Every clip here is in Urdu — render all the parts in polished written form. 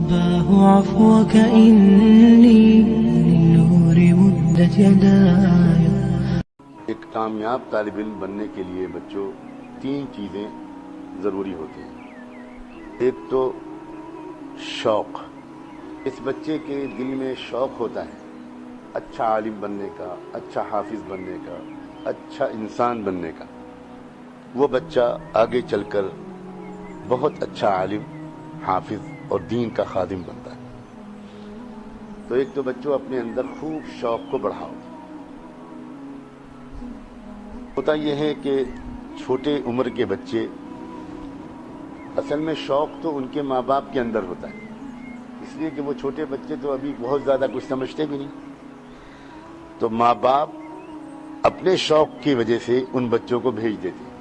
رباه عفوك إني للنور مدت يداي. ایک کامیاب طالب علم بننے کے لیے بچوں 3 چیزیں ضروری ہوتی ہیں. ایک تو شوق. اس بچے کے دل میں شوق ہوتا ہے اچھا عالم بننے کا، اچھا حافظ بننے کا، اچھا انسان بننے کا. وہ بچہ آگے چل کر بہت اچھا عالم، حافظ اور دین کا خادم بنتا ہے. تو ایک تو بچوں اپنے اندر خوب شوق کو بڑھاؤ. ہوتا یہ ہے کہ چھوٹے عمر کے بچے اصل میں شوق تو ان کے ماں باپ کے اندر ہوتا ہے، اس لیے کہ وہ چھوٹے بچے تو ابھی بہت زیادہ کچھ سمجھتے بھی نہیں. تو ماں باپ اپنے شوق کی وجہ سے ان بچوں کو بھیج دیتے ہیں.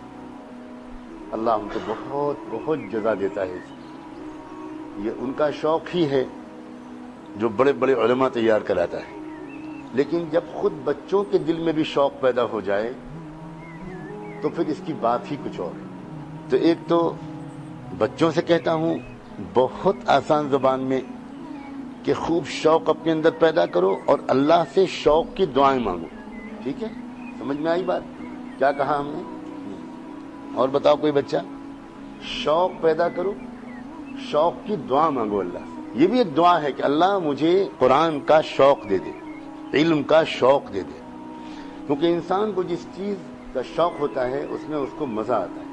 اللہ ان کو بہت بہت جزا دیتا ہے. یہ ان کا شوق ہی ہے جو بڑے بڑے علماء تیار کراتا ہے. لیکن جب خود بچوں کے دل میں بھی شوق پیدا ہو جائے تو پھر اس کی بات ہی کچھ اور ہے. تو ایک تو بچوں سے کہتا ہوں بہت آسان زبان میں کہ خوب شوق اپنے اندر پیدا کرو اور اللہ سے شوق کی دعائیں مانگو. ٹھیک ہے؟ سمجھ میں آئی بات؟ کیا کہا ہم نے؟ اور بتاؤ کوئی بچہ. شوق پیدا کرو، شوق کی دعا مانگو اللہ سے. یہ بھی ایک دعا ہے کہ اللہ مجھے قرآن کا شوق دے دے، علم کا شوق دے دے. کیونکہ انسان کو جس چیز کا شوق ہوتا ہے اس میں اس کو مزہ آتا ہے،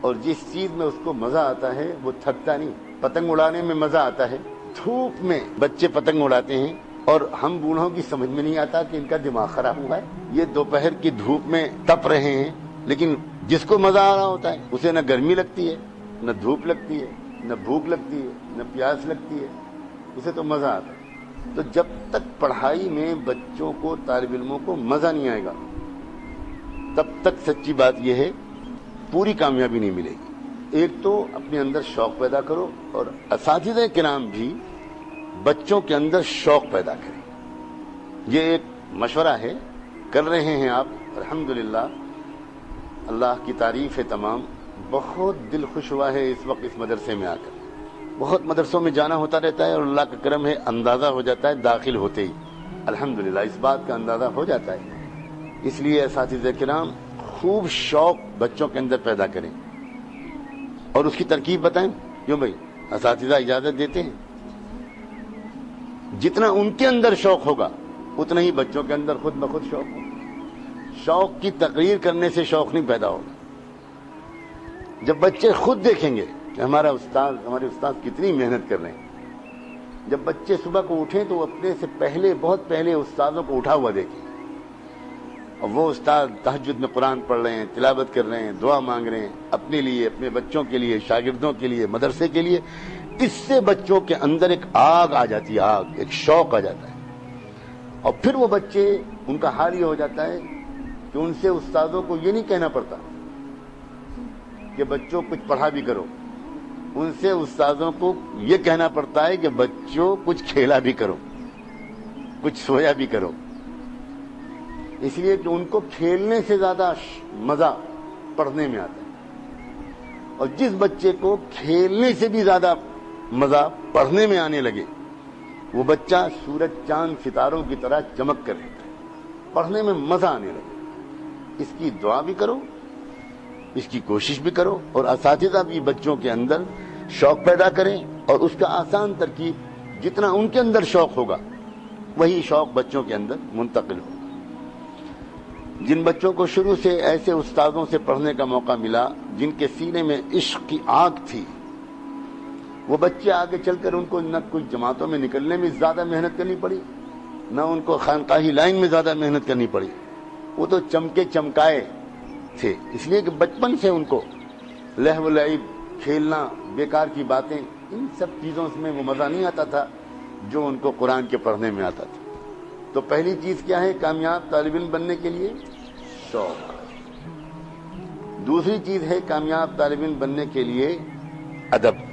اور جس چیز میں اس کو مزہ آتا ہے وہ تھکتا نہیں. پتنگ اڑانے میں مزہ آتا ہے. دھوپ میں بچے پتنگ اڑاتے ہیں اور ہم بوڑھوں کی سمجھ میں نہیں آتا کہ ان کا دماغ خراب ہوا ہے. یہ دوپہر کی دھوپ میں تپ رہے ہیں، لیکن جس کو مزہ آ رہا ہوتا ہے اسے نہ گرمی لگتی ہے، نہ دھوپ لگتی ہے، نہ بھوک لگتی ہے، نہ پیاس لگتی ہے. اسے تو مزہ آتا ہے. تو جب تک پڑھائی میں بچوں کو، طالب علموں کو مزہ نہیں آئے گا تب تک سچی بات یہ ہے پوری کامیابی نہیں ملے گی. ایک تو اپنے اندر شوق پیدا کرو، اور اساتذہ کرام بھی بچوں کے اندر شوق پیدا کریں. یہ ایک مشورہ ہے، کر رہے ہیں آپ الحمدللہ. اللہ کی تعریف ہے تمام. بہت دل خوش ہوا ہے اس وقت اس مدرسے میں آ کر. بہت مدرسوں میں جانا ہوتا رہتا ہے اور اللہ کا کرم ہے اندازہ ہو جاتا ہے داخل ہوتے ہی الحمدللہ اس بات کا اندازہ ہو جاتا ہے. اس لیے اساتذہ کرام خوب شوق بچوں کے اندر پیدا کریں. اور اس کی ترکیب بتائیں. کیوں بھائی؟ اساتذہ اجازت دیتے ہیں. جتنا ان کے اندر شوق ہوگا اتنا ہی بچوں کے اندر خود بخود شوق ہوگا. شوق کی تقریر کرنے سے شوق نہیں پیدا ہوگا. جب بچے خود دیکھیں گے کہ ہمارے استاد کتنی محنت کر رہے ہیں. جب بچے صبح کو اٹھیں تو اپنے سے پہلے، بہت پہلے استادوں کو اٹھا ہوا دیکھیں، اور وہ استاد تہجد میں قرآن پڑھ رہے ہیں، تلاوت کر رہے ہیں، دعا مانگ رہے ہیں اپنے لیے، اپنے بچوں کے لیے، شاگردوں کے لیے، مدرسے کے لیے. اس سے بچوں کے اندر ایک آگ آ جاتی ہے، آگ، ایک شوق آ جاتا ہے. اور پھر وہ بچے، ان کا حال یہ ہو جاتا ہے کہ ان سے استادوں کو یہ نہیں کہنا پڑتا کہ بچوں کچھ پڑھا بھی کرو. ان سے استادوں کو یہ کہنا پڑتا ہے کہ بچوں کچھ کھیلا بھی کرو، کچھ سویا بھی کرو. اس لیے کہ ان کو کھیلنے سے زیادہ مزہ پڑھنے میں آتا ہے. اور جس بچے کو کھیلنے سے بھی زیادہ مزہ پڑھنے میں آنے لگے وہ بچہ سورج چاند ستاروں کی طرح چمک کر رہتا ہے، پڑھنے میں مزہ آنے لگے. اس کی دعا بھی کرو، اس کی کوشش بھی کرو، اور اساتذہ بھی بچوں کے اندر شوق پیدا کریں. اور اس کا آسان ترکیب، جتنا ان کے اندر شوق ہوگا وہی شوق بچوں کے اندر منتقل ہوگا. جن بچوں کو شروع سے ایسے استادوں سے پڑھنے کا موقع ملا جن کے سینے میں عشق کی آگ تھی، وہ بچے آگے چل کر ان کو نہ کوئی جماعتوں میں نکلنے میں زیادہ محنت کرنی پڑی، نہ ان کو خانقاہی لائن میں زیادہ محنت کرنی پڑی. وہ تو چمکے چمکائے تھے، اس لیے کہ بچپن سے ان کو لہو و لعب، کھیلنا، بیکار کی باتیں، ان سب چیزوں میں وہ مزہ نہیں آتا تھا جو ان کو قرآن کے پڑھنے میں آتا تھا. تو پہلی چیز کیا ہے کامیاب طالب علم بننے کے لیے؟ شوق. دوسری چیز ہے کامیاب طالب علم بننے کے لیے ادب.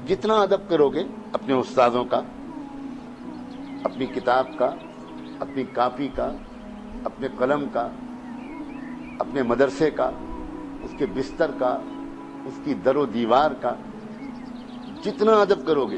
جتنا ادب کرو گے اپنے استادوں کا، اپنی کتاب کا، اپنی کاپی کا، اپنے قلم کا، اپنے مدرسے کا، اس کے بستر کا، اس کی در و دیوار کا، جتنا ادب کرو گے